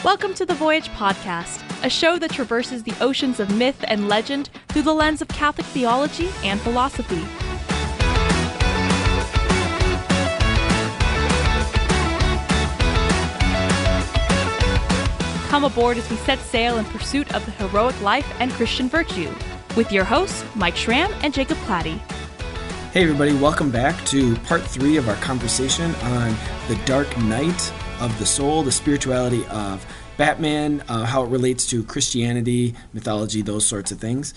Welcome to the Voyage podcast, a show that traverses the oceans of myth and legend through the lens of Catholic theology and philosophy. Come aboard as we set sail in pursuit of the heroic life and Christian virtue, with your hosts, Mike Schramm and Jacob Platty. Hey everybody, welcome back to part 3 of our conversation on the dark night of the soul, the spirituality of Batman, how it relates to Christianity, mythology, those sorts of things.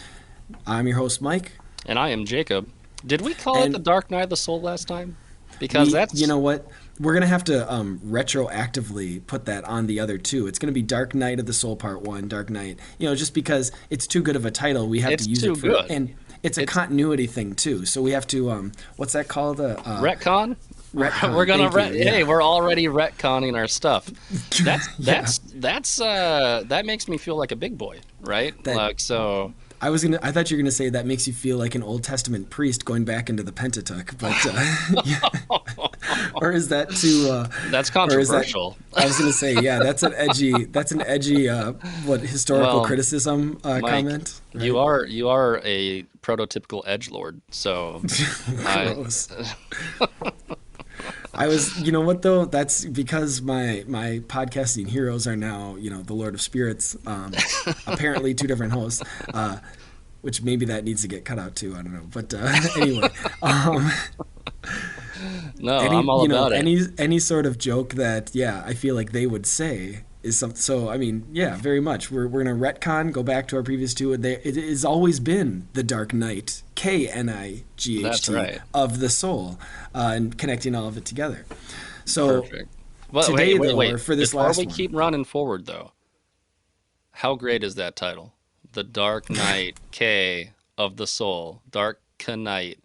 I'm your host, Mike. And I am Jacob. Did we call it the Dark Night of the Soul last time? Because that's... You know what? We're going to have to retroactively put that on the other two. It's going to be Dark Night of the Soul Part 1, Dark Night. You know, just because it's too good of a title, we have to use it for... Good. And it's a continuity thing, too. So we have to... what's that called? Retcon? Retcon. We're gonna yeah. Hey, we're already retconning our stuff. That makes me feel like a big boy, right? So I thought you were gonna say that makes you feel like an Old Testament priest going back into the Pentateuch, but or is that too? That's controversial. I was gonna say, yeah, that's an edgy historical criticism Mike, comment. Right? You are a prototypical edgelord, so gross. You know what though? That's because my podcasting heroes are now, the Lord of Spirits, apparently two different hosts, which maybe that needs to get cut out too. I don't know. But anyway, I'm all about it. Any sort of joke that, I feel like they would say is something. So, I mean, very much. We're going to retcon, go back to our previous two. It has always been the Dark Night, K-N-I-G-H-T, That's right, of the soul, and connecting all of it together. So perfect. Well, today, wait. For this Before last we one, keep running forward, though, how great is that title? The Dark Night, K of the Soul. Dark Night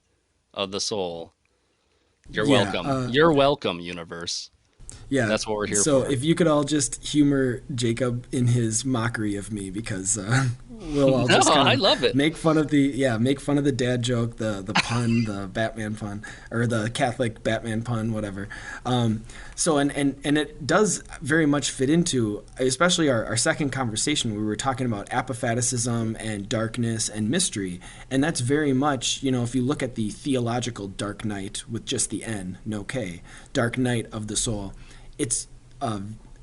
of the Soul. You're welcome. You're welcome, universe. Yeah, that's what we're here for. So if you could all just humor Jacob in his mockery of me, because we'll all just I love it. Make fun of the dad joke, the pun, the Batman pun, or the Catholic Batman pun, whatever. So and it does very much fit into, especially our second conversation, where we were talking about apophaticism and darkness and mystery, and that's very much, if you look at the theological Dark Night with just the N, no K, Dark Night of the Soul, it's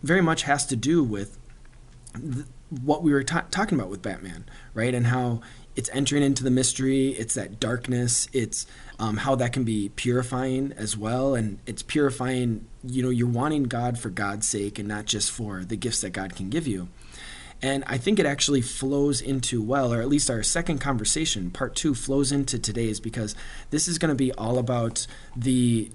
very much has to do with what we were talking about with Batman, right? And how it's entering into the mystery, it's that darkness, it's how that can be purifying as well, and it's purifying, you're wanting God for God's sake and not just for the gifts that God can give you. And I think it actually flows into, or at least our second conversation, part 2, flows into today's, because this is going to be all about the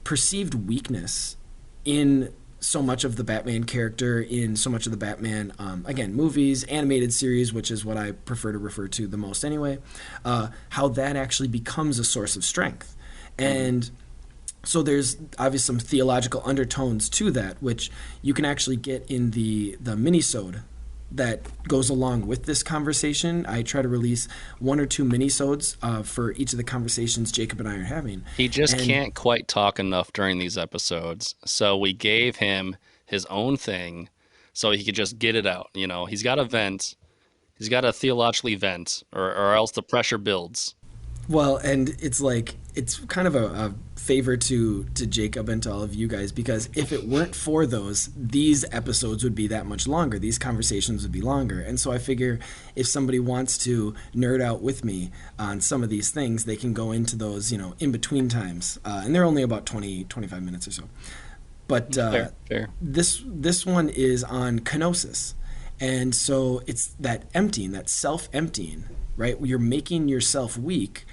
perceived weakness in so much of the Batman character, in so much of the Batman, again, movies, animated series, which is what I prefer to refer to the most anyway, how that actually becomes a source of strength. And so there's obviously some theological undertones to that, which you can actually get in the mini-sode that goes along with this conversation. I try to release 1 or 2 mini-sodes for each of the conversations Jacob and I are having. He just can't quite talk enough during these episodes, so we gave him his own thing so he could just get it out. He's got to vent. He's got to theologically vent, or else the pressure builds. Well, and it's kind of a favor to Jacob and to all of you guys, because if it weren't for these episodes would be that much longer. These conversations would be longer. And so I figure if somebody wants to nerd out with me on some of these things, they can go into those, in between times. And they're only about 20, 25 minutes or so. But fair. This one is on kenosis. And so it's that emptying, that self-emptying, right? You're making yourself weak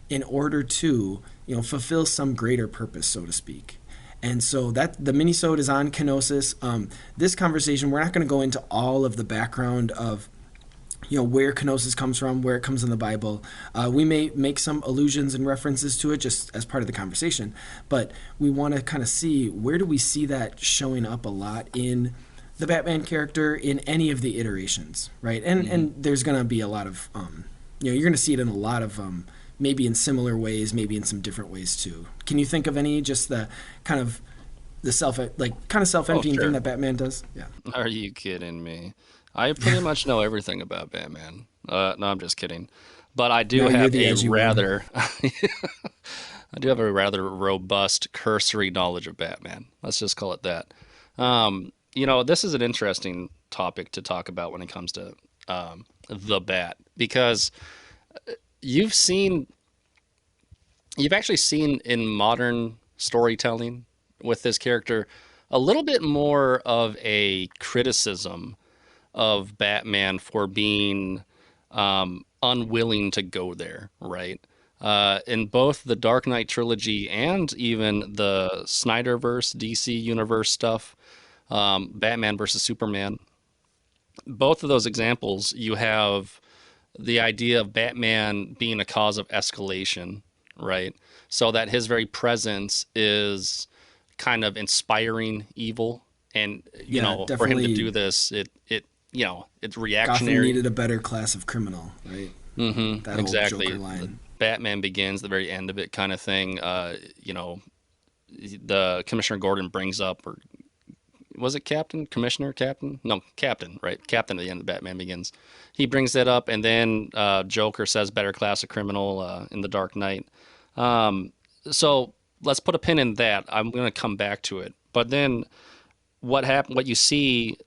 in order to, fulfill some greater purpose, so to speak. And so that the mini-sode is on kenosis. This conversation, we're not going to go into all of the background of, where kenosis comes from, where it comes in the Bible. We may make some allusions and references to it just as part of the conversation, but we want to kind of see, where do we see that showing up a lot in the Batman character in any of the iterations, right? And there's going to be a lot of, you're going to see it in a lot of maybe in similar ways, maybe in some different ways too. Can you think of any, just the kind of the self like kind of Oh, self-emptying thing sure. that Batman does. Yeah. Are you kidding me? I pretty much know everything about Batman. No, I'm just kidding. But I do No, you're have the a edgy one. rather, I do have a rather robust cursory knowledge of Batman. Let's just call it that. This is an interesting topic to talk about when it comes to the Bat, because you've seen, you've actually seen in modern storytelling with this character a little bit more of a criticism of Batman for being unwilling to go there, right? In both the Dark Knight trilogy and even the Snyderverse DC universe stuff, Batman versus Superman, both of those examples, you have the idea of Batman being a cause of escalation, right? So that his very presence is kind of inspiring evil, and Yeah, for him to do definitely. this, it's Gotham reactionary. needed a better class of criminal, right? That whole Joker Exactly. The line. Batman Begins, the very end of it, kind of thing. The Commissioner Gordon brings up, or was it Captain? Commissioner? Captain? No, Captain, right? Captain at the end of Batman Begins. He brings that up, and then Joker says better class of criminal in The Dark Knight. Um, so let's put a pin in that. I'm going to come back to it. But then what you see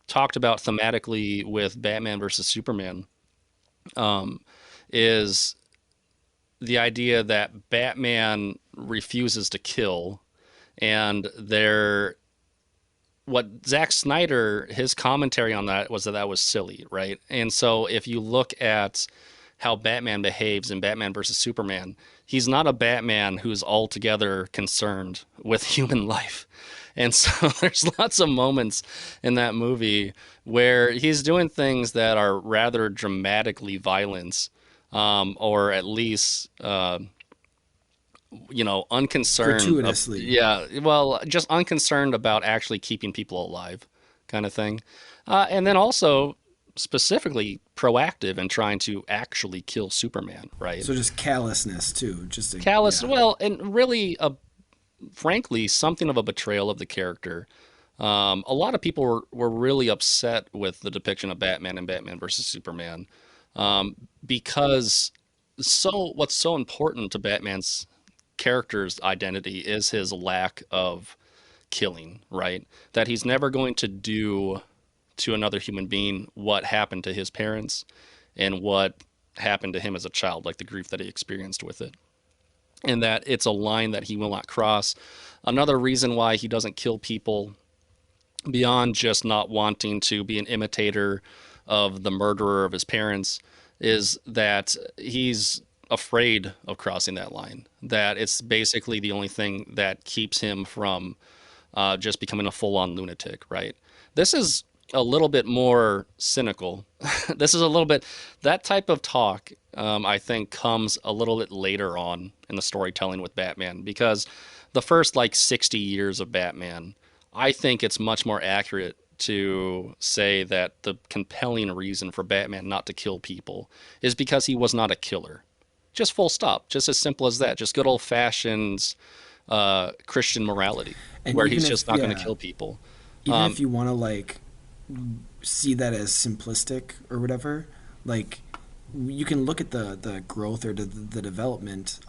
talked about thematically with Batman versus Superman is the idea that Batman refuses to kill, and there what Zack Snyder, his commentary on that was that that was silly, right? And so if you look at how Batman behaves in Batman versus Superman, he's not a Batman who's altogether concerned with human life. And so there's lots of moments in that movie where he's doing things that are rather dramatically violent, or at least unconcerned. Gratuitously. Yeah, well, just unconcerned about actually keeping people alive, kind of thing. And then also specifically proactive in trying to actually kill Superman, right? So just callousness too. Just a, Callous, yeah. well, and really, frankly, something of a betrayal of the character. A lot of people were really upset with the depiction of Batman and Batman versus Superman, because what's so important to Batman's character's identity is his lack of killing, right? That he's never going to do to another human being what happened to his parents and what happened to him as a child, like the grief that he experienced with it. And that it's a line that he will not cross. Another reason why he doesn't kill people beyond just not wanting to be an imitator of the murderer of his parents is that he's afraid of crossing that line. That it's basically the only thing that keeps him from just becoming a full on lunatic, right? This is a little bit more cynical. This is a little bit, that type of talk, I think, comes a little bit later on in the storytelling with Batman, because the first like 60 years of Batman, I think it's much more accurate to say that the compelling reason for Batman not to kill people is because he was not a killer. Just full stop. Just as simple as that. Just good old fashioned Christian morality, And where he's even just if, not going to yeah, kill people. even if you want to like see that as simplistic or whatever, like you can look at the growth or the development,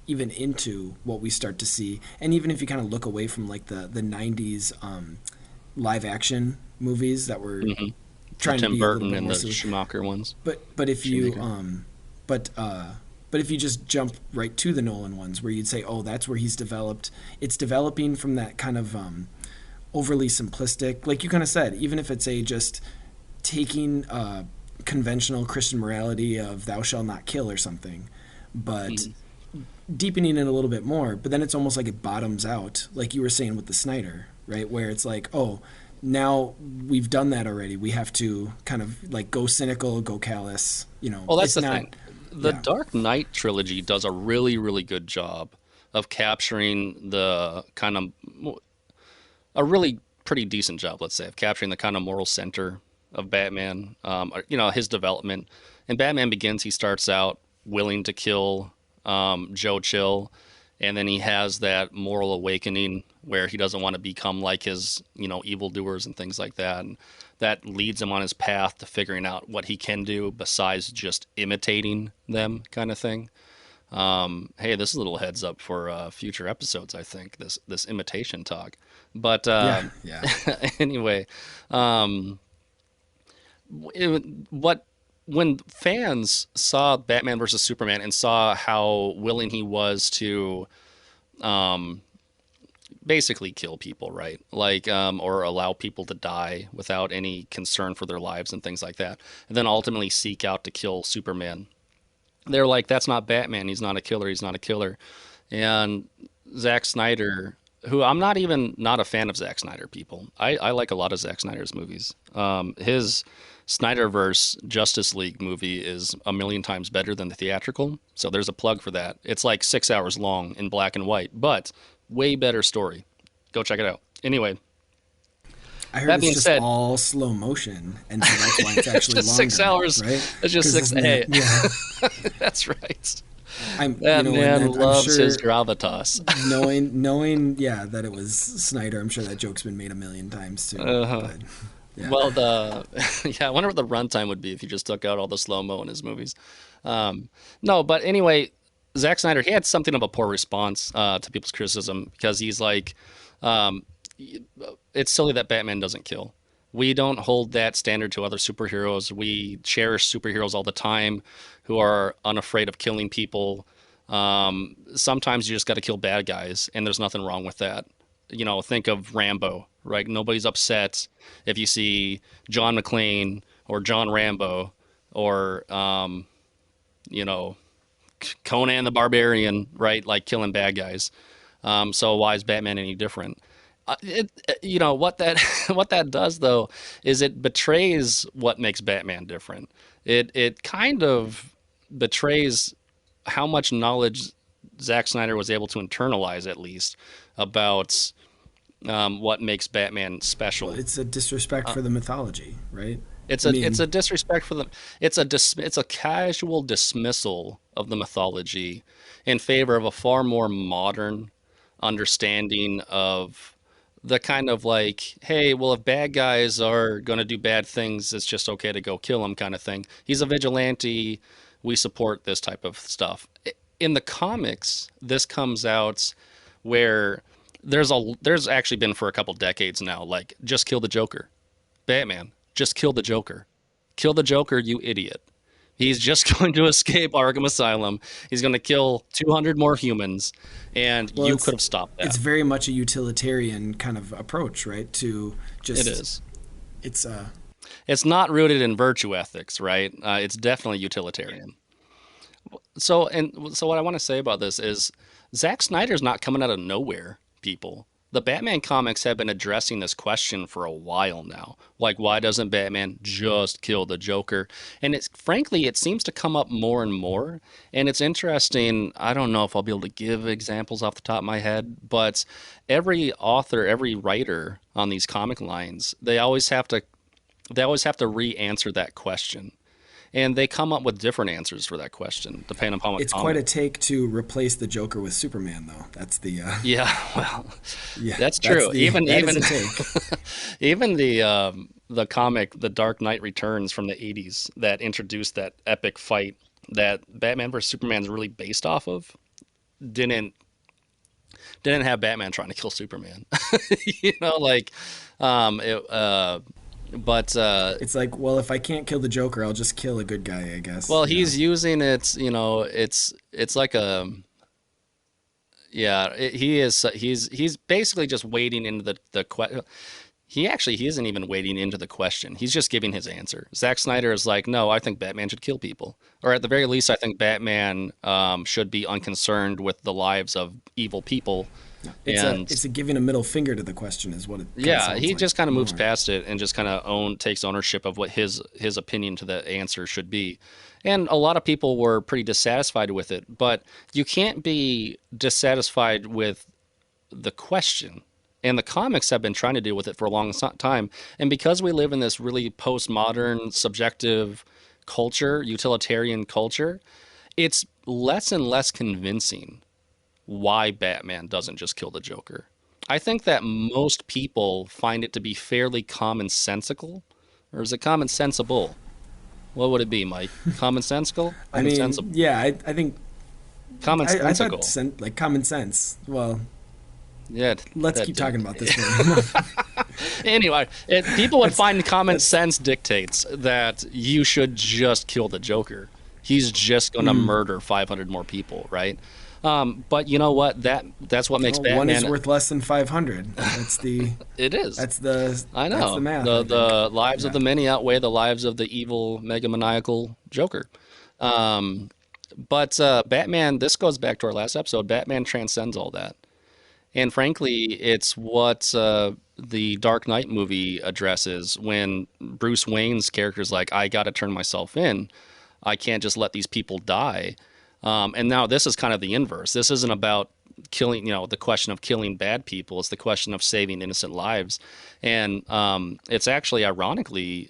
even into what we start to see, and even if you kind of look away from like the 90s live action movies that were Mhm. The trying to Tim be a little Burton bit and more the silly. Schumacher ones. But if you Shoemaker. but but if you just jump right to the Nolan ones, where you'd say, oh, that's where he's developed. It's developing from that kind of overly simplistic, like you kind of said, even if it's a just taking conventional Christian morality of thou shalt not kill or something, but Mhm. deepening it a little bit more. But then it's almost like it bottoms out, like you were saying with the Snyder, right? Where it's like, oh, now we've done that already. We have to kind of like go cynical, go callous. Well, that's It's the not, thing. The yeah. Dark Knight trilogy does a really, really good job of capturing the kind of a really pretty decent job, let's say, of capturing the kind of moral center of Batman. His development. In Batman Begins, he starts out willing to kill Joe Chill, and then he has that moral awakening where he doesn't want to become like his, evildoers and things like that. And that leads him on his path to figuring out what he can do besides just imitating them, kind of thing. Hey, this is a little heads up for future episodes, I think, this imitation talk. But Yeah, yeah. anyway, what when fans saw Batman versus Superman and saw how willing he was to basically kill people, right? Like, or allow people to die without any concern for their lives and things like that, and then ultimately seek out to kill Superman. They're like, that's not Batman. He's not a killer. He's not a killer. And Zack Snyder, who I'm not a fan of Zack Snyder, people. I like a lot of Zack Snyder's movies. His Snyderverse Justice League movie is a million times better than the theatrical. So there's a plug for that. It's like 6 hours long in black and white, but way better story. Go check it out. Anyway, I heard that it's being just said, all slow motion, and so that's why it's actually just longer. 6 hours. Right? It's just 6. Hey, Yeah. that's right. I'm, That and man I'm loves sure, his gravitas. knowing, yeah, that it was Snyder. I'm sure that joke's been made a million times too. But, yeah. Well, I wonder what the runtime would be if you just took out all the slow mo in his movies. No, but anyway, Zack Snyder, he had something of a poor response to people's criticism because he's like, it's silly that Batman doesn't kill. We don't hold that standard to other superheroes. We cherish superheroes all the time who are unafraid of killing people. Sometimes you just got to kill bad guys, and there's nothing wrong with that. Think of Rambo, right? Nobody's upset if you see John McClane or John Rambo or, Conan the Barbarian, right? Like killing bad guys. So why is Batman any different? What that what that does though is it betrays what makes Batman different. It kind of betrays how much knowledge Zack Snyder was able to internalize, at least, about what makes Batman special. Well, it's a disrespect for the mythology, right? It's a disrespect for them. It's a casual dismissal of the mythology in favor of a far more modern understanding of the kind of like, hey, well, if bad guys are going to do bad things, it's just okay to go kill them kind of thing. He's a vigilante. We support this type of stuff. In the comics, this comes out where there's actually been for a couple decades now, like, just kill the Joker. Batman, just kill the Joker. Kill the Joker, you idiot. He's just going to escape Arkham Asylum. He's going to kill 200 more humans, and you could have stopped that. It's very much a utilitarian kind of approach, right? To just It is. It's not rooted in virtue ethics, right? It's definitely utilitarian. So what I want to say about this is Zack Snyder's not coming out of nowhere, people. The Batman comics have been addressing this question for a while now. Like, why doesn't Batman just kill the Joker? And frankly, it seems to come up more and more. And it's interesting. I don't know if I'll be able to give examples off the top of my head, but every author, every writer on these comic lines, they always have to re-answer that question. And they come up with different answers for that question, depending upon what it's comic. quite a take to replace the Joker with Superman, though. That's the yeah, well, yeah, that's true. that is a take. Even the comic The Dark Knight Returns from the 80s that introduced that epic fight that Batman vs Superman is really based off of didn't have Batman trying to kill Superman. But it's like, well, if I can't kill the Joker, I'll just kill a good guy, I guess. well, he's using it, it's like a he's basically just wading into the question. He isn't even wading into the question. He's just giving his answer. Zack Snyder is like, no, I think Batman should kill people. Or at the very least, I think Batman should be unconcerned with the lives of evil people. It's a giving a middle finger to the question is what it he like. just kind of moves past it and just kind of takes ownership of what his opinion to the answer should be. And a lot of people were pretty dissatisfied with it, but you can't be dissatisfied with the question. And the comics have been trying to deal with it for a long time. And because we live in this really postmodern, subjective culture, utilitarian culture, it's less and less convincing why Batman doesn't just kill the Joker. I think that most people find it to be fairly commonsensical, or is it commonsensible? What would it be, Mike? Commonsensical? I mean, Commonsensible? yeah, I think I thought Commonsensical. like common sense. Well, Yeah, let's that keep did. talking about this one. Anyway, people would that's find common that's sense dictates that you should just kill the Joker. He's just going to murder 500 more people, right? But you know what? That's what makes well, one is Batman. worth less than 500. It is. That's I the know. math, The I think. the lives of Yeah. the many outweigh the lives of the evil, megamaniacal Joker. Um, but Batman, this goes back to our last episode. Batman transcends all that. And frankly, it's what the Dark Knight movie addresses when Bruce Wayne's character is like, I got to turn myself in. I can't just let these people die. And now this is kind of the inverse. This isn't about killing, the question of killing bad people. It's the question of saving innocent lives. And it's actually, ironically,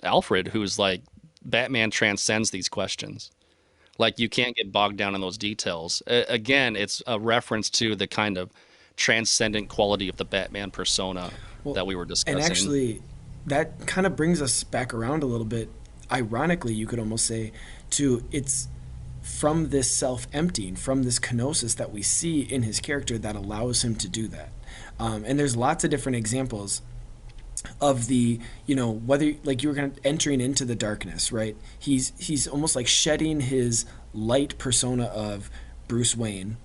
Alfred, who's like, Batman transcends these questions. Like you can't get bogged down in those details. Again, it's a reference to the kind of transcendent quality of the Batman persona Well, that we were and discussing. actually, that kind of brings us back around a little bit. Ironically, you could almost say, to it's from this self emptying, from this kenosis that we see in his character that allows him to do that. And there's lots of different examples of the, whether like you were kind of entering into the darkness, right? He's almost like shedding his light persona of Bruce Wayne,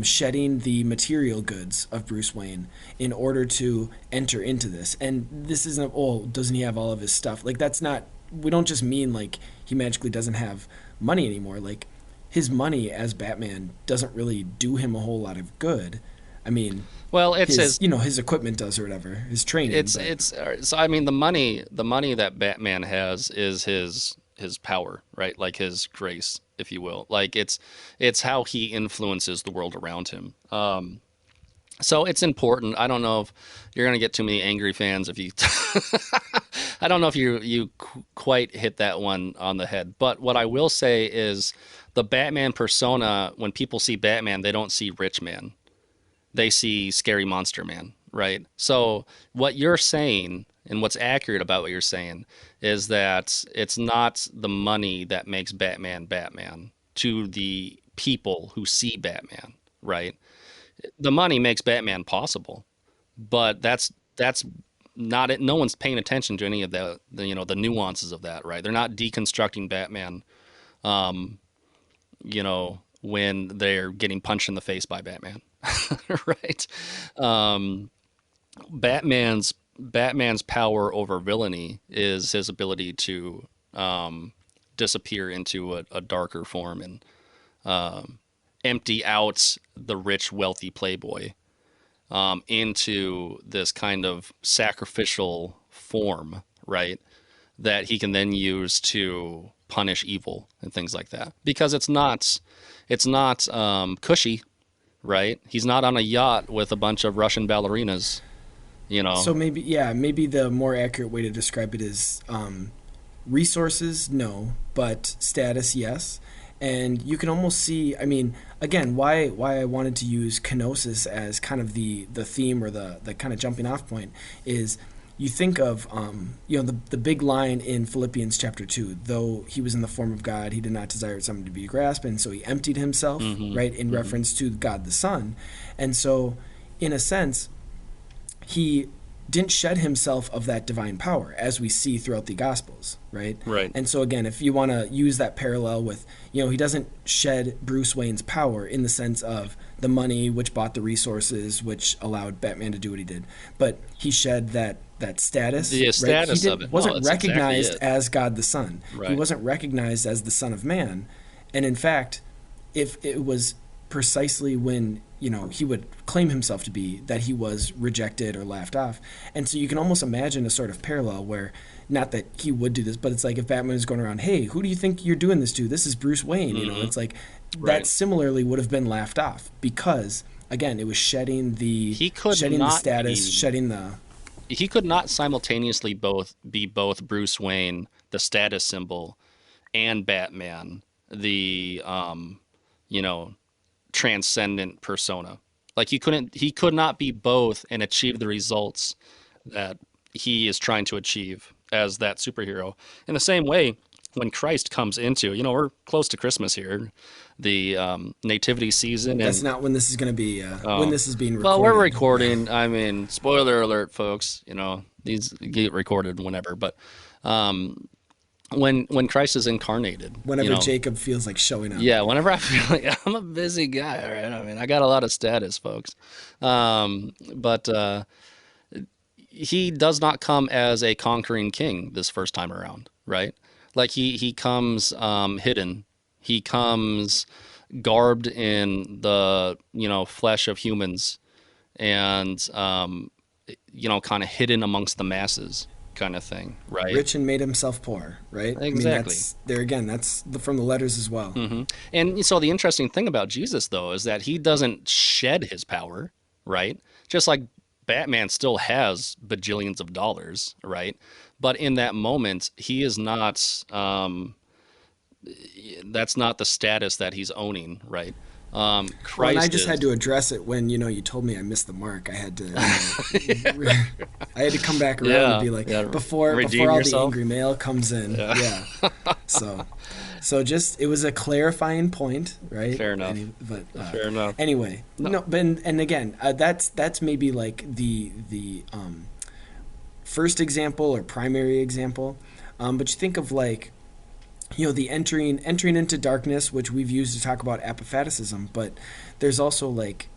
shedding the material goods of Bruce Wayne in order to enter into this. And this isn't, oh, doesn't he have all of his stuff? Like that's not, we don't just mean like he magically doesn't have money anymore. Like his money as Batman doesn't really do him a whole lot of good. I mean, Well, it's his his his equipment does or whatever, his training, but it's so I mean the money that Batman has is his power, right? Like his grace, if you will. Like it's how he influences the world around him. So it's important. I don't know if you're gonna get too many angry fans if you. I don't know if you quite hit that one on the head. But what I will say is the Batman persona. When people see Batman, they don't see rich man. They see scary monster man, right? So what you're saying and what's accurate about what you're saying is that it's not the money that makes Batman Batman to the people who see Batman, right? The money makes Batman possible, but that's not it. No one's paying attention to any of the nuances of that, right? They're not deconstructing Batman, when they're getting punched in the face by Batman, right? Um, Batman's power over villainy is his ability to disappear into a darker form and empty out the rich, wealthy playboy into this kind of sacrificial form, right? That he can then use to punish evil and things like that. Because it's not cushy, right? He's not on a yacht with a bunch of Russian ballerinas, you know. so maybe, yeah, maybe the more accurate way to describe it is resources, no, but status, yes. And you can almost see, I mean, again, why I wanted to use kenosis as kind of the theme or the kind of jumping off point is you think of the big line in Philippians chapter 2, though he was in the form of God, he did not desire something to be grasped, and so he emptied himself, Hmm. right, in Hmm. reference to God the Son. And so in a sense he didn't shed himself of that divine power as we see throughout the gospels, right? Right. And so again, if you want to use that parallel with, he doesn't shed Bruce Wayne's power in the sense of the money which bought the resources which allowed Batman to do what he did, but he shed that status, The right? He status of didn't it. No, wasn't that's exactly recognized it. as God the Son. He Right. wasn't recognized as the Son of Man. And in fact, if it was precisely when he would claim himself to be that he was rejected or laughed off. And so you can almost imagine a sort of parallel where, not that he would do this, but it's like if Batman is going around, hey, who do you think you're doing this to? This is Bruce Wayne. Hmm. It's like that Right. similarly would have been laughed off because again it was shedding the He could shedding the not status, be. shedding the He could not simultaneously both Bruce Wayne, the status symbol, and Batman, the you know transcendent persona. Like he could not be both and achieve the results that he is trying to achieve as that superhero. In the same way, when Christ comes into, we're close to Christmas here, the nativity season. That's not when this is going to be, when this is being recorded. Well, we're recording. I mean, spoiler alert, folks, these get recorded whenever, but when Christ is incarnated. Whenever Jacob feels like showing up. Yeah, whenever I feel like I'm a busy guy, right? I mean, I got a lot of status, folks. But he does not come as a conquering king this first time around, right? Like he comes hidden. He comes garbed in the, flesh of humans and, kind of hidden amongst the masses kind of thing, right? Rich and made himself poor, right? Exactly. I mean, that's from the letters as well. Mm-hmm. And so the interesting thing about Jesus, though, is that he doesn't shed his power, right? Just like Batman still has bajillions of dollars, right? But in that moment, he is not, that's not the status that he's owning, right? Christ and I just had to address it when, you told me I missed the mark. I had to, I had to come back around and be like, before all yourself. The angry mail comes in. Yeah. So just, it was a clarifying point, right? Fair enough. Fair enough. Anyway, but and again, that's maybe like the first example or primary example. But you think of like, the entering into darkness, which we've used to talk about apophaticism, but there's also like,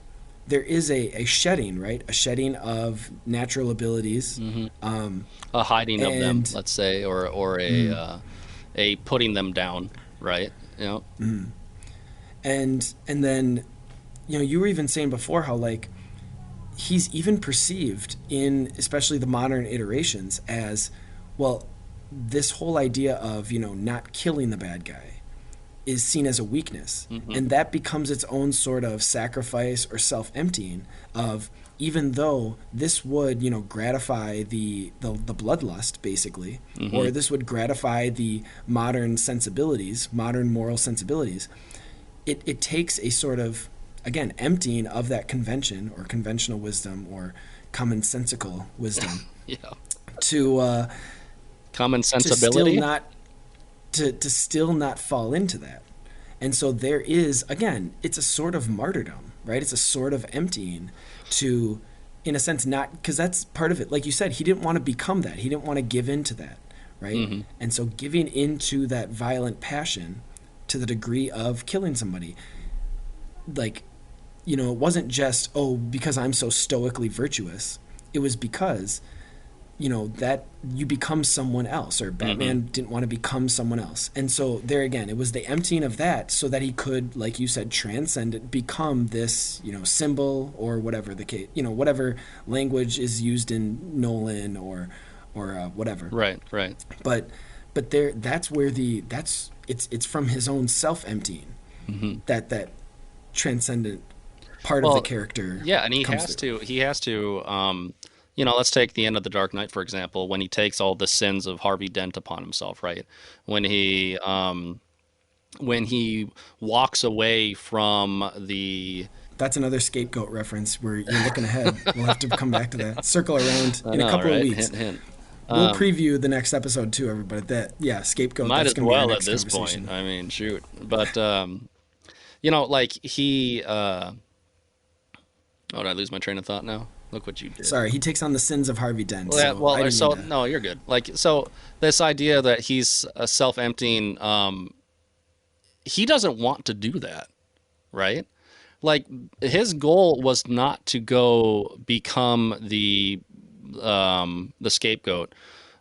there is a shedding, right? A shedding of natural abilities. Mm-hmm. A hiding of them, let's say, or a putting them down, right? Mm-hmm. And then, you were even saying before how like, he's even perceived in, especially the modern iterations, as, well, this whole idea of, not killing the bad guy is seen as a weakness. Mm-hmm. And that becomes its own sort of sacrifice or self-emptying of, even though this would, gratify the bloodlust, basically, mm-hmm. or this would gratify the modern moral sensibilities, it takes a sort of, again, emptying of that convention or conventional wisdom or commonsensical wisdom to common sensibility to still not fall into that. And so there is, again, it's a sort of martyrdom, right? It's a sort of emptying to, in a sense, not, because that's part of it. Like you said, he didn't want to become that. He didn't want to give into that, right? Mm-hmm. And so giving into that violent passion to the degree of killing somebody, like, it wasn't just, because I'm so stoically virtuous. It was because, that you become someone else, or Batman mm-hmm. didn't want to become someone else. And so there again, it was the emptying of that so that he could, like you said, transcend it, become this, symbol or whatever the case, whatever language is used in Nolan or whatever. Right. But there, that's where it's from his own self-emptying mm-hmm. that transcendent part of the character. Yeah, and he has to, let's take the end of The Dark Knight, for example, when he takes all the sins of Harvey Dent upon himself, right? When he walks away from the... That's another scapegoat reference where you're looking ahead. We'll have to come back to that. Circle around in a couple of weeks. Hint. We'll preview the next episode too, everybody. Scapegoat. Might that's as well at this point. I mean, shoot. But, like he... oh, did I lose my train of thought now? Look what you did. Sorry, he takes on the sins of Harvey Dent. No, you're good. Like, so this idea that he's a self-emptying, he doesn't want to do that, right? Like, his goal was not to go become the scapegoat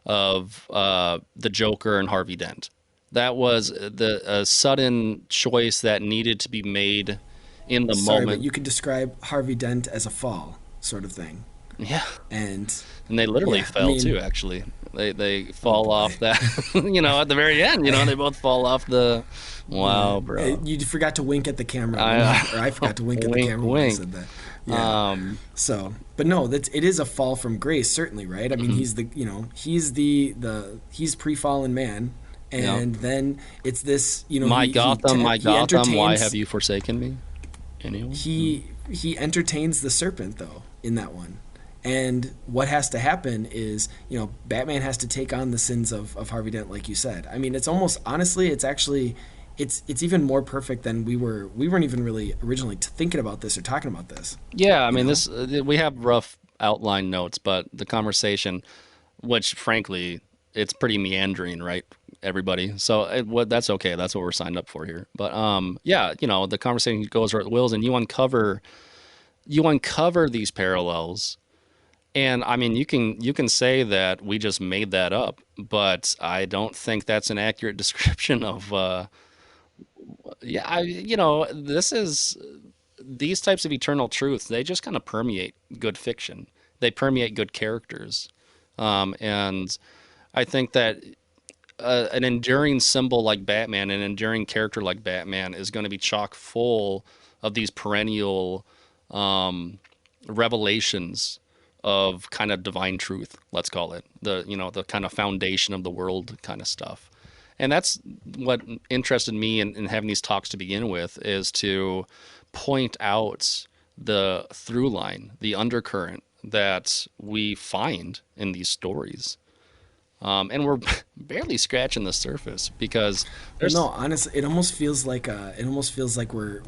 of the Joker and Harvey Dent. That was a sudden choice that needed to be made in the moment. But you could describe Harvey Dent as a fall sort of thing. Yeah. And they literally fell too, actually. They fall off that, at the very end, they both fall off the, wow, bro. You forgot to wink at the camera. Or I forgot to wink at the camera when I said that. Yeah. But no, it is a fall from grace, certainly, right? I mean, mm-hmm. he's pre-fallen man. And then it's this, my Gotham, why have you forsaken me? Anyway. He he entertains the serpent though in that one. And what has to happen is, Batman has to take on the sins of Harvey Dent, like you said. I mean, it's almost honestly, it's actually, it's even more perfect than we weren't even really originally thinking about this or talking about this. Yeah, I You mean, know? this we have rough outline notes, but the conversation, which frankly, it's pretty meandering, right? Everybody, so that's okay. That's what we're signed up for here. But yeah, the conversation goes where it wills, and you uncover these parallels. And I mean, you can say that we just made that up, but I don't think that's an accurate description of. Yeah, this is these types of eternal truths. They just kind of permeate good fiction. They permeate good characters, and I think that an enduring symbol like Batman, an enduring character like Batman, is going to be chock full of these perennial revelations of kind of divine truth, let's call it the kind of foundation of the world kind of stuff. And that's what interested me in having these talks to begin with, is to point out the through line, the undercurrent that we find in these stories. And we're barely scratching the surface because Well, there's no, honestly, it almost feels like we're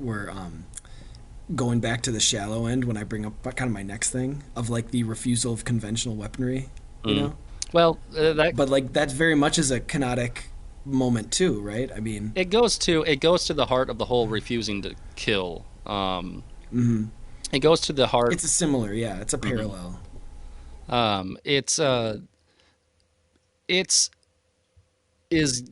going back to the shallow end when I bring up kind of my next thing of like the refusal of conventional weaponry, you mm, know. well that But like that very much is a canonic moment too, right? I mean, it goes to the heart of the whole refusing to kill. It goes to the heart. it's a similar, yeah, it's a Mhm. parallel. It's is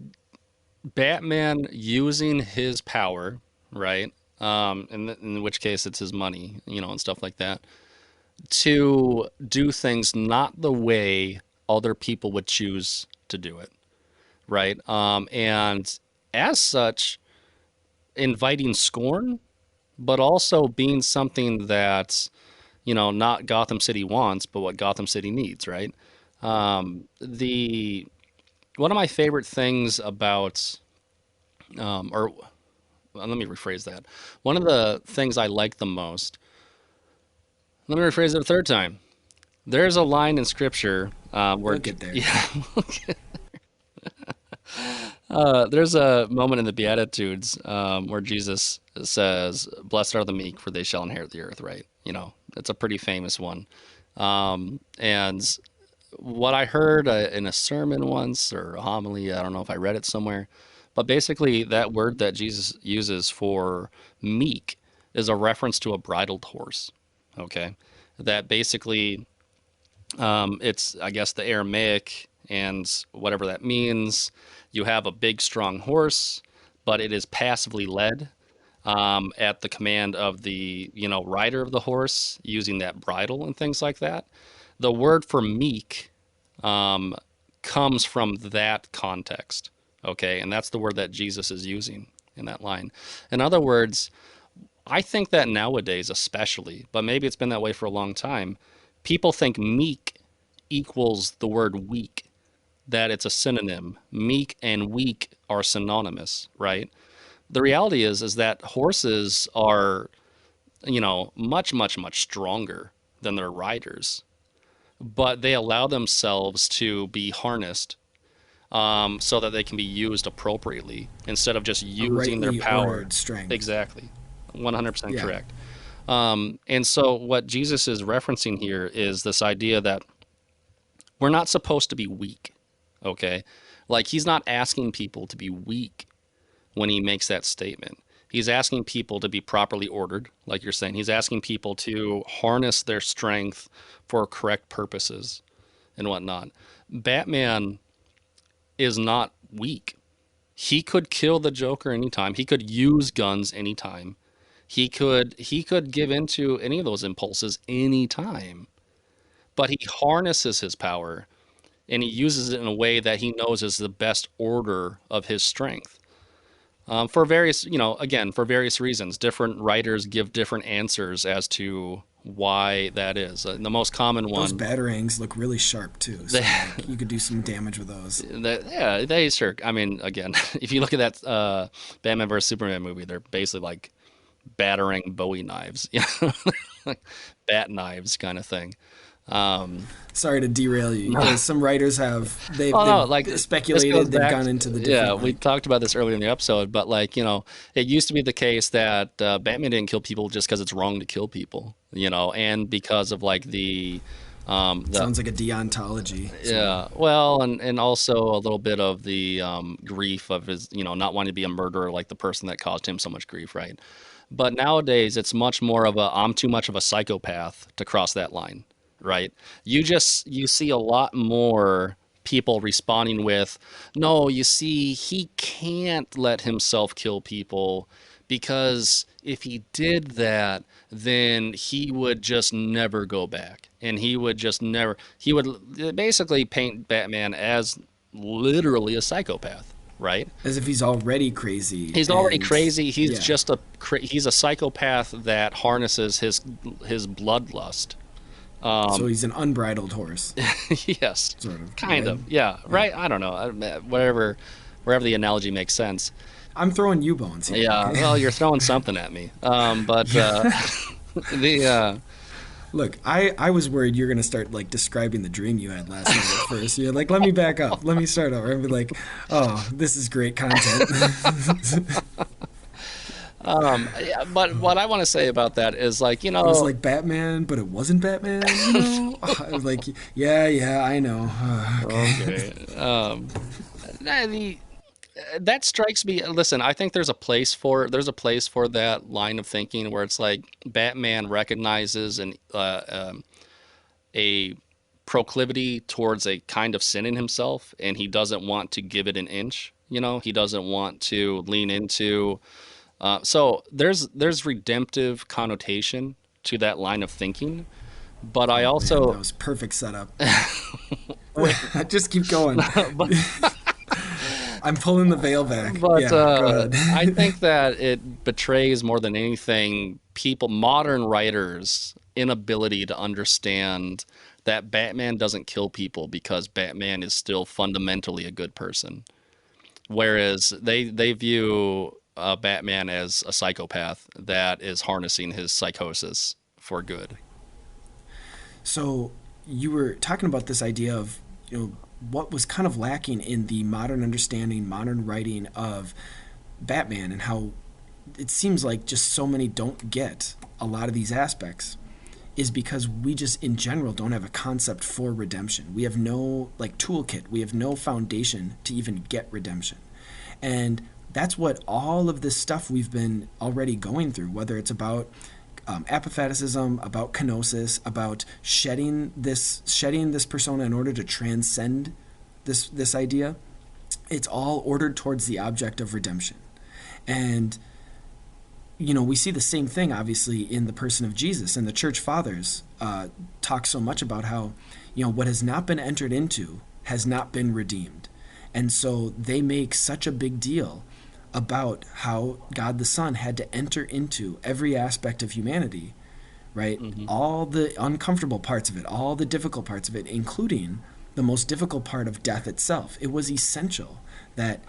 Batman using his power, right? In which case it's his money, and stuff like that, to do things not the way other people would choose to do it, right? And as such, inviting scorn, but also being something that, not Gotham City wants, but what Gotham City needs, right? The One of my favorite things about, or let me rephrase that. One of the things I like the most, let me rephrase it a third time. There's a line in scripture We'll get there. yeah, there's a moment in the Beatitudes where Jesus says, "Blessed are the meek, for they shall inherit the earth." Right? It's a pretty famous one. And what I heard in a sermon once or a homily, I don't know if I read it somewhere, but basically that word that Jesus uses for meek is a reference to a bridled horse. Okay, that basically it's, I guess, the Aramaic and whatever that means. You have a big, strong horse, but it is passively led at the command of the rider of the horse, using that bridle and things like that. The word for meek um, comes from that context. Okay, and that's the word that Jesus is using in that line. In other words, I think that nowadays, especially, but maybe it's been that way for a long time, people think meek equals the word weak, that it's a synonym. Meek and weak are synonymous, right? The reality is that horses are, much, much, much stronger than their riders, but they allow themselves to be harnessed so that they can be used appropriately instead of just A using their rightly power. ordered strength. Exactly. 100% Yeah. correct. And so, what Jesus is referencing here is this idea that we're not supposed to be weak, okay? Like, he's not asking people to be weak when he makes that statement. He's asking people to be properly ordered, like you're saying. He's asking people to harness their strength for correct purposes and whatnot. Batman is not weak. He could kill the Joker anytime. He could use guns anytime. He could give into any of those impulses anytime. But he harnesses his power and he uses it in a way that he knows is the best order of his strength. For various, again, for various reasons, different writers give different answers as to why that is. The most common Those one, batarangs look really sharp too, the, so like you could do some damage with those. yeah, sure. I mean, again, if you look at that Batman vs Superman movie, they're basically like battering Bowie knives, like bat knives kind of thing. Sorry to derail you. Some writers Oh no, like they've this goes speculated, they've back. gone into the Yeah, different we like talked about this earlier in the episode, but like it used to be the case that Batman didn't kill people just because it's wrong to kill people, and because of like the sounds like a deontology. yeah, well, and also a little bit of the grief of his, not wanting to be a murderer like the person that caused him so much grief, right? But nowadays, it's much more of I'm too much of a psychopath to cross that line, right? You see a lot more people responding with, no, you see, he can't let himself kill people because if he did that, then he would just never go back. And he would just never, he would basically paint Batman as literally a psychopath, right? As if he's already crazy. He's already crazy. He's yeah. just he's a psychopath that harnesses his bloodlust. So he's an unbridled horse. Yes, sort of. Kind right? of. Yeah, right. I don't know. Wherever the analogy makes sense. I'm throwing you bones here. Yeah. Okay? Well, you're throwing something at me. But Look, I was worried you're gonna start like describing the dream you had last night at first. You're like, let me back up. Let me start over. And be like, oh, this is great content. Yeah, but what I want to say about that is like, it was like Batman, but it wasn't Batman. I was like, yeah, I know. Okay. That strikes me. Listen, I think there's a place for that line of thinking where it's like Batman recognizes a proclivity towards a kind of sin in himself, and he doesn't want to give it an inch. He doesn't want to lean into. So there's redemptive connotation to that line of thinking, but I also Man, that was perfect setup. Just keep going. I'm pulling the veil back. But yeah, go ahead. I think that it betrays more than anything modern writers' inability to understand that Batman doesn't kill people because Batman is still fundamentally a good person, whereas they view Batman as a psychopath that is harnessing his psychosis for good. So you were talking about this idea of, what was kind of lacking in the modern understanding, modern writing of Batman, and how it seems like just so many don't get a lot of these aspects is because we just in general don't have a concept for redemption. We have no like toolkit. We have no foundation to even get redemption. And that's what all of this stuff we've been already going through, whether it's about apatheticism, about kenosis, about shedding this persona in order to transcend this idea. It's all ordered towards the object of redemption. And we see the same thing obviously in the person of Jesus, and the church fathers talk so much about how what has not been entered into has not been redeemed. And so they make such a big deal about how God the Son had to enter into every aspect of humanity, right? Mm-hmm. All the uncomfortable parts of it, all the difficult parts of it, including the most difficult part of death itself. It was essential that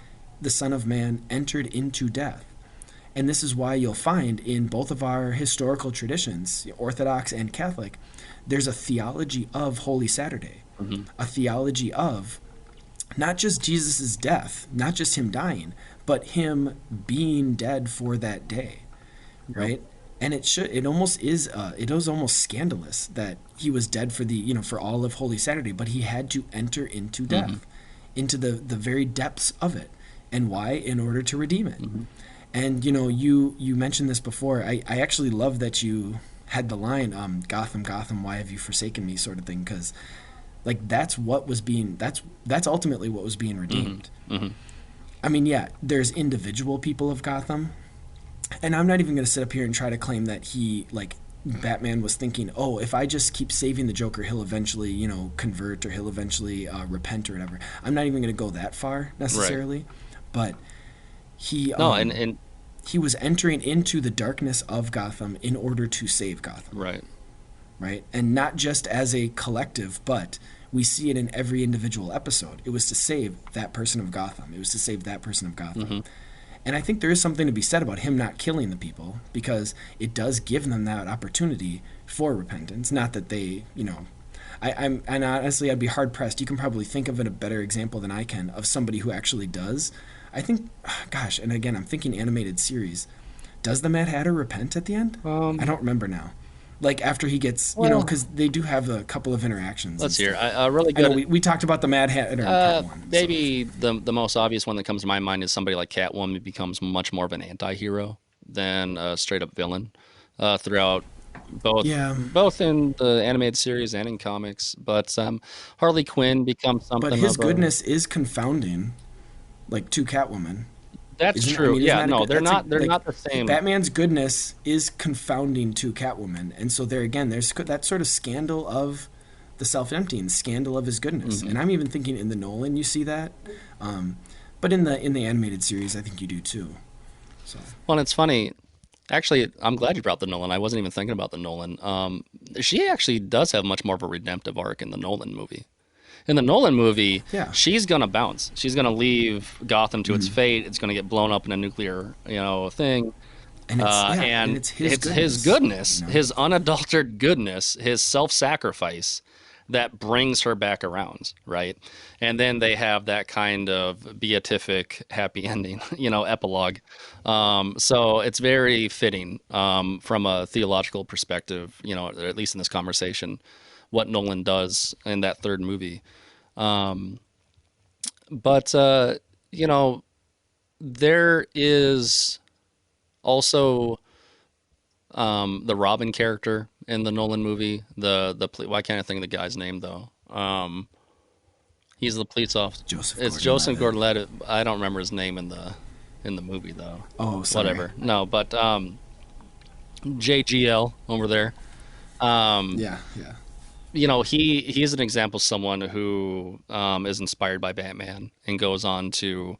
the Son of Man entered into death. And this is why you'll find in both of our historical traditions, Orthodox and Catholic, there's a theology of Holy Saturday, mm-hmm. a theology of not just Jesus' death, not just him dying, but him being dead for that day, right? And it is almost scandalous that he was dead for for all of Holy Saturday, but he had to enter into death, mm-hmm. into the very depths of it. And why? In order to redeem it. Mm-hmm. And you mentioned this before. I actually love that you had the line, Gotham, Gotham, why have you forsaken me, sort of thing, because like that's ultimately what was being redeemed. Mm-hmm. Mm-hmm. I mean, yeah, there's individual people of Gotham, and I'm not even going to sit up here and try to claim that Batman was thinking, oh, if I just keep saving the Joker, he'll eventually, convert, or he'll eventually repent or whatever. I'm not even going to go that far necessarily, right. But he he was entering into the darkness of Gotham in order to save Gotham. Right? And not just as a collective, but we see it in every individual episode. It was to save that person of Gotham. It was to save that person of Gotham. Mm-hmm. And I think there is something to be said about him not killing the people, because it does give them that opportunity for repentance. Not that they, and honestly, I'd be hard pressed. You can probably think of a better example than I can of somebody who actually does. I think, gosh, and again, I'm thinking animated series. Does the Mad Hatter repent at the end? I don't remember now. Like after he gets, because they do have a couple of interactions. Let's hear. Really good. I know we talked about the Mad Hatter in part one. Maybe the most obvious one that comes to my mind is somebody like Catwoman becomes much more of an anti-hero than a straight-up villain throughout both in the animated series and in comics. But Harley Quinn becomes something. But his goodness is confounding, like to Catwoman. That's true. They're not the same. Batman's goodness is confounding to Catwoman, and so there again, there's that sort of scandal of the self-emptying, scandal of his goodness. Mm-hmm. And I'm even thinking in the Nolan, you see that, but in the animated series, I think you do too. So. Well, it's funny. Actually, I'm glad you brought the Nolan. I wasn't even thinking about the Nolan. She actually does have much more of a redemptive arc in the Nolan movie. In the Nolan movie, she's gonna bounce. She's gonna leave Gotham to its fate. It's gonna get blown up in a nuclear, thing. And it's his goodness, his unadulterated goodness, his self-sacrifice that brings her back around, right? And then they have that kind of beatific happy ending, epilogue. So it's very fitting from a theological perspective, or at least in this conversation, what Nolan does in that third movie. But there is also the Robin character in the Nolan movie. Why can't I think of the guy's name though? He's the police officer. Joseph Gordon-Levitt. I don't remember his name in the movie though. Oh, sorry. Whatever. No, but JGL over there. Yeah. He's an example of someone who is inspired by Batman and goes on to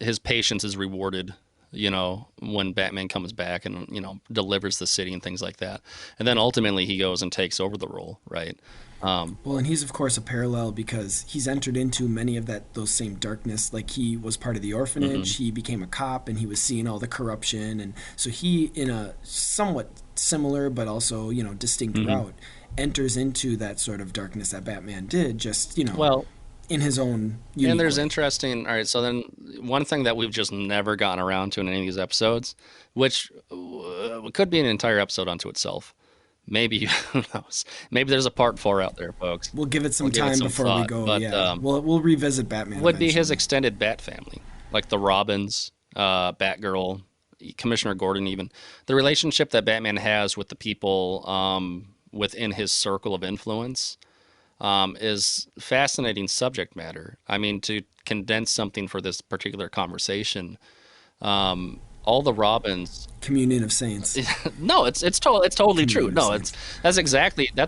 his patience is rewarded, when Batman comes back and, delivers the city and things like that. And then ultimately he goes and takes over the role, right? Well, and he's, of course, a parallel because he's entered into many of those same darkness. Like he was part of the orphanage, he became a cop, and he was seeing all the corruption. And so he, in a somewhat similar but also, distinct route, enters into that sort of darkness that Batman did, just, in his own unique And there's way. interesting, all right, so then one thing that we've just never gotten around to in any of these episodes, which could be an entire episode unto itself. Maybe, who knows? Maybe there's a part 4 out there, folks. We'll give it some time before we go. But, we'll revisit Batman. Would be his extended Bat family, like the Robins, Batgirl, Commissioner Gordon, even the relationship that Batman has with the people within his circle of influence is fascinating subject matter. I mean, to condense something for this particular conversation. All the Robins, communion of saints. No, it's totally true. No, that's exactly or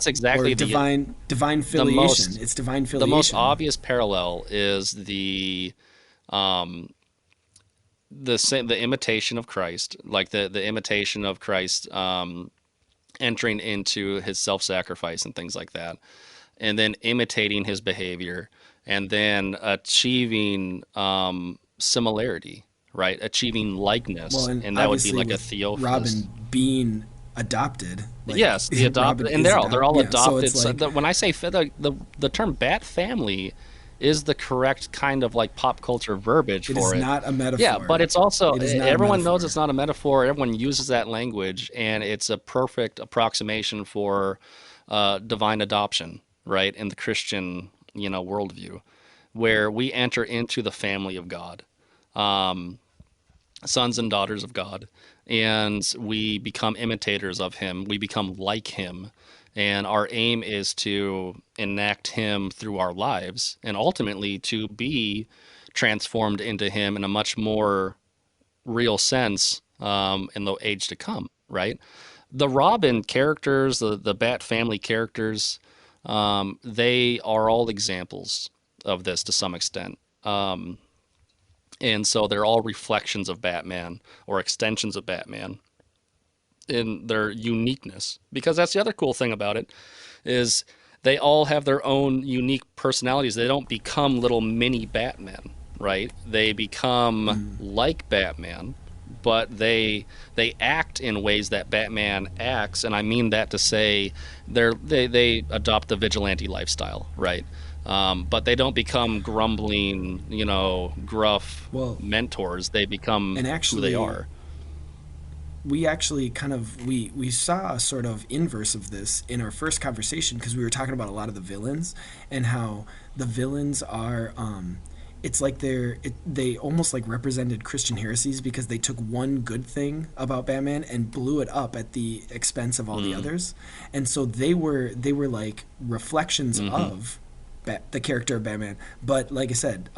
divine filiation. It's divine filiation. The most obvious parallel is the imitation of Christ, like the imitation of Christ entering into his self-sacrifice and things like that, and then imitating his behavior, and then achieving similarity. Right, achieving likeness, and that would be like a Theophilus. Robin being adopted. Yes, the adopted, and they're all adopted. So when I say the term Bat family is the correct kind of like pop culture verbiage for it. It is not a metaphor. Yeah, but it's also everyone knows it's not a metaphor. Everyone uses that language, and it's a perfect approximation for divine adoption, right, in the Christian worldview, where we enter into the family of God. Sons and daughters of God, and we become imitators of him. We become like him, and our aim is to enact him through our lives, and ultimately to be transformed into him in a much more real sense in the age to come, right? The Robin characters, the Bat family characters, they are all examples of this to some extent. And so they're all reflections of Batman or extensions of Batman in their uniqueness. Because that's the other cool thing about it is they all have their own unique personalities. They don't become little mini Batman, right? They become like Batman, but they act in ways that Batman acts, and I mean that to say they adopt the vigilante lifestyle, right? But they don't become grumbling, gruff Well, mentors. They become and who they actually, are. we actually kind of we saw a sort of inverse of this in our first conversation, because we were talking about a lot of the villains and how the villains are it's like they almost like represented Christian heresies, because they took one good thing about Batman and blew it up at the expense of all the others. And so they were like reflections of the character of Batman, but like I said,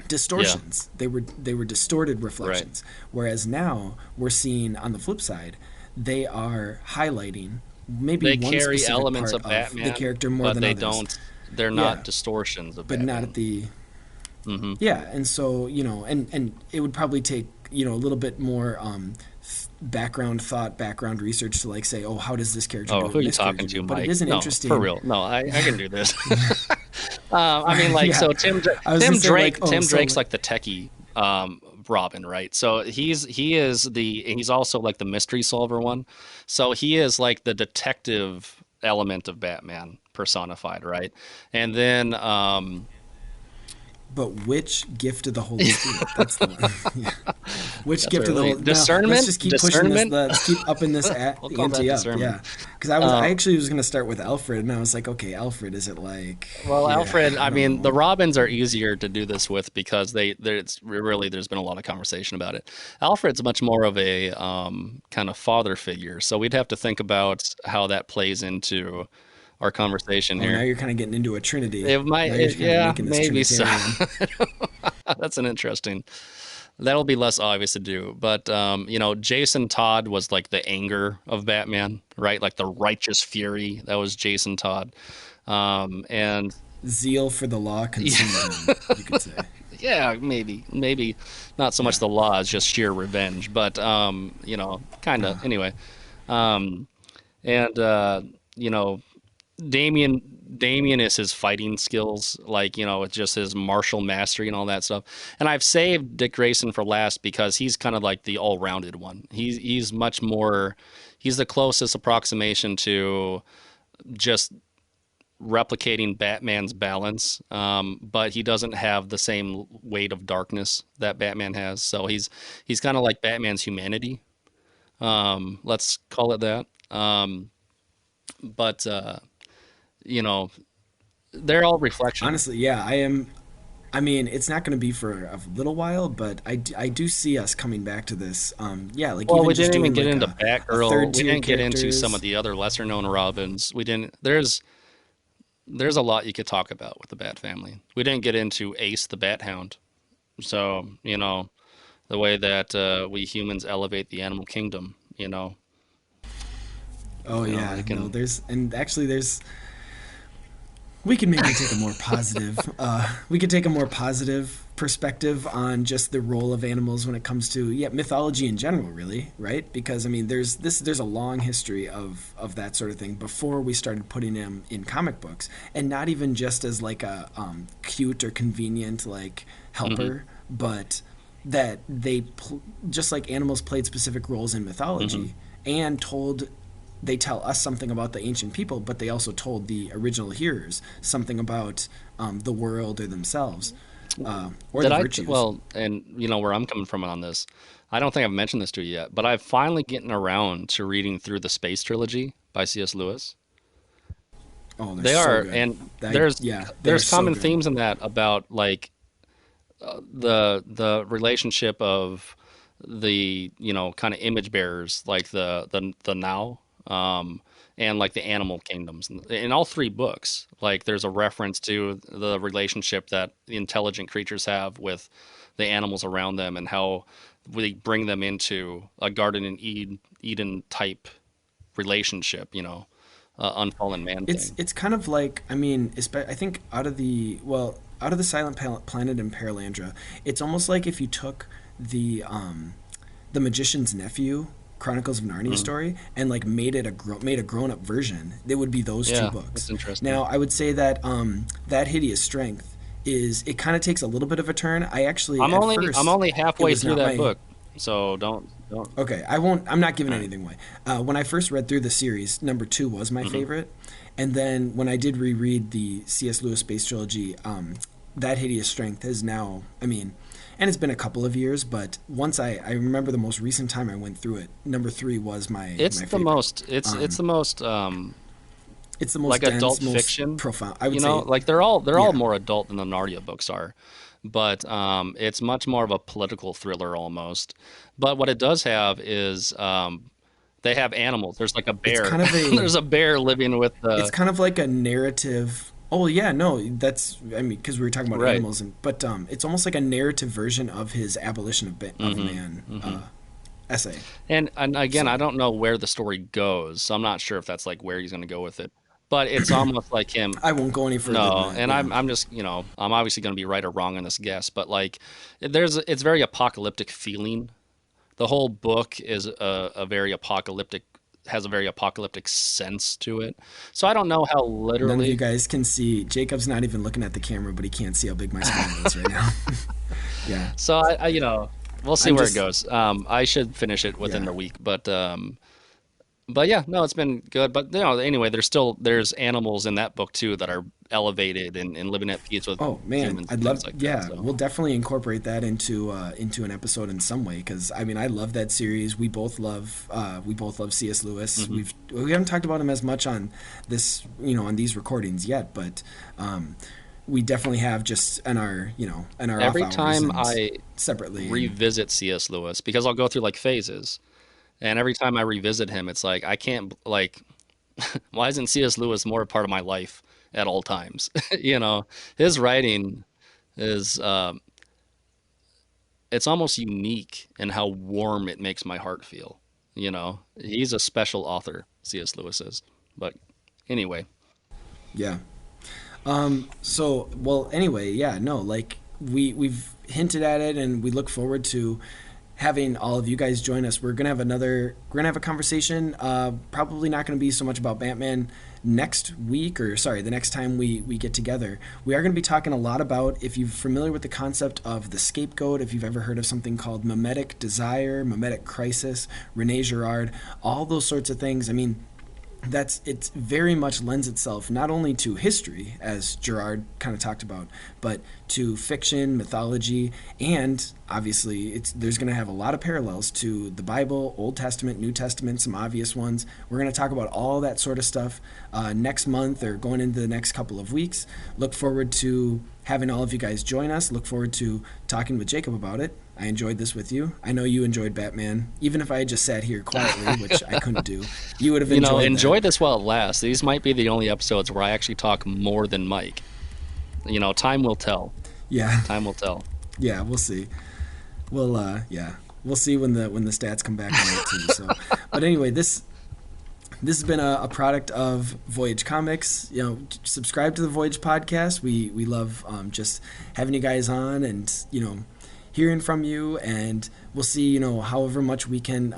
distortions. Yeah. They were distorted Right. reflections. Whereas now we're seeing on the flip side, they are highlighting maybe They one carry specific elements part of of the Batman, character more but than they others. don't. They're Yeah, not distortions of but not Batman. at the Hmm. yeah. And so and it would probably take a little bit more background thought, background research to like say, oh, how does this character do Oh, it who are and you this talking character do to, it? But it Mike? is an No, for interesting. real. No, I can do this. I mean, like, Yeah, so I was gonna say like, oh, Tim so Drake's like, like the techie Robin, right? So he's also like the mystery solver one. So he is like the detective element of Batman personified, right? And then but which gift of the Holy Spirit? That's the one. Yeah. Which that's gift of the really Holy? Now let's discernment, just keep pushing this. discernment. Let's keep upping this We'll call that ante up. discernment. Yeah, because I Uh, actually was gonna start with Alfred, and I was like, okay, Alfred, is it like, Well, yeah, Alfred, I I don't mean, the know. Robins are easier to do this with because there's been a lot of conversation about it. Alfred's much more of a kind of father figure, so we'd have to think about how that plays into our conversation Oh, now here. you're kind of getting into a Trinity. It might, Now you're kind of yeah, making this maybe so. Trinitarian. That's an interesting. That'll be less obvious to do, but Jason Todd was like the anger of Batman, right? Like the righteous fury. That was Jason Todd, and Zeal for the law consumed yeah. him, you could say. Yeah, maybe not so much Yeah. the law as just sheer revenge, but kind of anyway. Um, and you know, Damien Damien is his fighting skills, like it's just his martial mastery and all that stuff. And I've saved Dick Grayson for last because he's kind of like the all-rounded one. He's much more. He's the closest approximation to just replicating Batman's balance, but he doesn't have the same weight of darkness that Batman has. So he's kind of like Batman's humanity. Let's call it that. But you know, they're all reflection. Honestly, yeah, I am. I mean, it's not going to be for a little while, but I do see us coming back to this. Yeah, like Well, even we just didn't even doing get like into a third Batgirl. We tier didn't get into some of characters. the other lesser known Robins. We didn't. There's a lot you could talk about with the Bat family. We didn't get into Ace the Bat Hound. So the way that we humans elevate the animal kingdom. Oh I yeah, no, can. there's we can maybe take a more positive we could take a more positive perspective on just the role of animals when it comes to mythology in general, really, right? Because I mean there's a long history of that sort of thing before we started putting them in comic books, and not even just as like a cute or convenient like Hmm. helper, but that just like animals played specific roles in Hmm. mythology and they tell us something about the ancient people, but they also told the original hearers something about the world or themselves, or Did the I? virtues. Well, and where I'm coming from on this. I don't think I've mentioned this to you yet, but I've finally getting around to reading through the Space Trilogy by C.S. Lewis. Oh, they're They so are, good. and Yeah, they are there's so common good. themes in that about like the relationship of the kind of image bearers, like the now, and like the animal kingdoms. In all three books, like there's a reference to the relationship that the intelligent creatures have with the animals around them, and how we bring them into a Garden in Eden type relationship. Unfallen man thing. It's kind of like, I mean, I think out of the Silent Planet and Paralandra, it's almost like if you took the Magician's Nephew Chronicles of Narnia Mhm. story and like made a grown up version, it would be those two Yeah, that's books. interesting. Now, I would say that that Hideous Strength is it kind of takes a little bit of a turn. I actually I'm only it halfway was through not that my book, so don't. Okay, I'm not giving All right. anything away. When I first read through the series, number 2 was my Mm-hmm. favorite, and then when I did reread the C.S. Lewis space trilogy, That Hideous Strength is now, I mean, and it's been a couple of years, but once I remember the most recent time I went through it, number 3 was It's my the favorite. most. It's the most It's the most like dense, adult most fiction. profound. I You would know, say, like they're all yeah, more adult than the Narnia books are, but it's much more of a political thriller almost. But what it does have is they have animals. There's like a it's bear. kind of a There's a bear living with it's the kind of like a narrative. Oh yeah, no, that's I mean because we were talking about right. animals, but it's almost like a narrative version of his Abolition of hmm Man hmm essay. And again, I So don't know where the story goes, so I'm not sure if that's like where he's going to go with it. But it's almost like him. I won't go any further than No, that. and Yeah. I'm just, I'm obviously going to be right or wrong on this guess, but like it's very apocalyptic feeling. The whole book is a very apocalyptic, has a very apocalyptic sense to it. So I don't know how None of you literally. guys can see. Jacob's not even looking at the camera, but he can't see how big my smile is right now. Yeah. So we'll see I'm where it just goes. I should finish it within yeah. the week, but yeah, no, it's been good. But anyway, there's animals in that book too that are elevated and living at peace with Oh man, humans and I'd love. things like that. Yeah, So we'll definitely incorporate that into an episode in some way because I mean I love that series. We both love C.S. Lewis. hmm We haven't talked about him as much on this on these recordings yet, but we definitely have just in our off every hours time and I separately and revisit C.S. Lewis, because I'll go through like phases, and every time I revisit him, it's like I can't like why isn't C.S. Lewis more a part of my life at all times? His writing is it's almost unique in how warm it makes my heart feel. He's a special author, C.S. Lewis is. But anyway, yeah. So, well, anyway, yeah, no, like we've hinted at it, and we look forward to having all of you guys join us. We're gonna have a conversation. Probably not gonna be so much about Batman next week, or sorry, the next time we get together. We are gonna be talking a lot about if you're familiar with the concept of the scapegoat, if you've ever heard of something called mimetic desire, mimetic crisis, Rene Girard, all those sorts of things. I mean, it's very much lends itself not only to history, as Gerard kind of talked about, but to fiction, mythology, and obviously there's going to have a lot of parallels to the Bible, Old Testament, New Testament, some obvious ones. We're going to talk about all that sort of stuff next month or going into the next couple of weeks. Look forward to having all of you guys join us. Look forward to talking with Jacob about it. I enjoyed this with you. I know you enjoyed Batman. Even if I had just sat here quietly, which I couldn't do, you would have enjoyed enjoy that. this while it lasts. These might be the only episodes where I actually talk more than Mike. Time will tell. Yeah, Time will tell. yeah, we'll see. Yeah, we'll see when the stats come back on it too. So, but anyway, this has been a product of Voyage Comics. Subscribe to the Voyage podcast. We love just having you guys on and hearing from you, and we'll see however much we can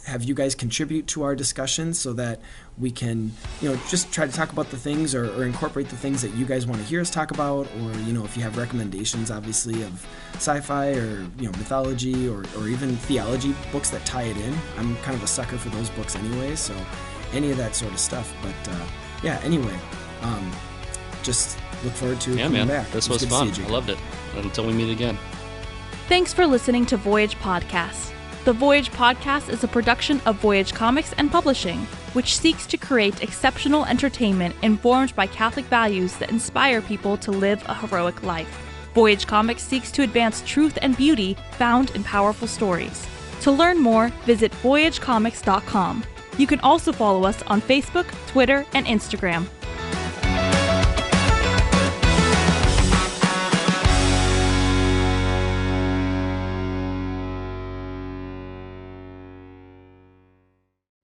have you guys contribute to our discussions so that we can just try to talk about the things or incorporate the things that you guys want to hear us talk about, or if you have recommendations obviously of sci-fi or mythology or even theology books that tie it in. I'm kind of a sucker for those books anyway, so any of that sort of stuff. But yeah, anyway, just look forward to Yeah, coming man. back. This It was good to see fun. you, I Jacob. loved it. Until we meet again. Thanks for listening to Voyage Podcast. The Voyage Podcast is a production of Voyage Comics and Publishing, which seeks to create exceptional entertainment informed by Catholic values that inspire people to live a heroic life. Voyage Comics seeks to advance truth and beauty found in powerful stories. To learn more, visit voyagecomics.com. You can also follow us on Facebook, Twitter, and Instagram.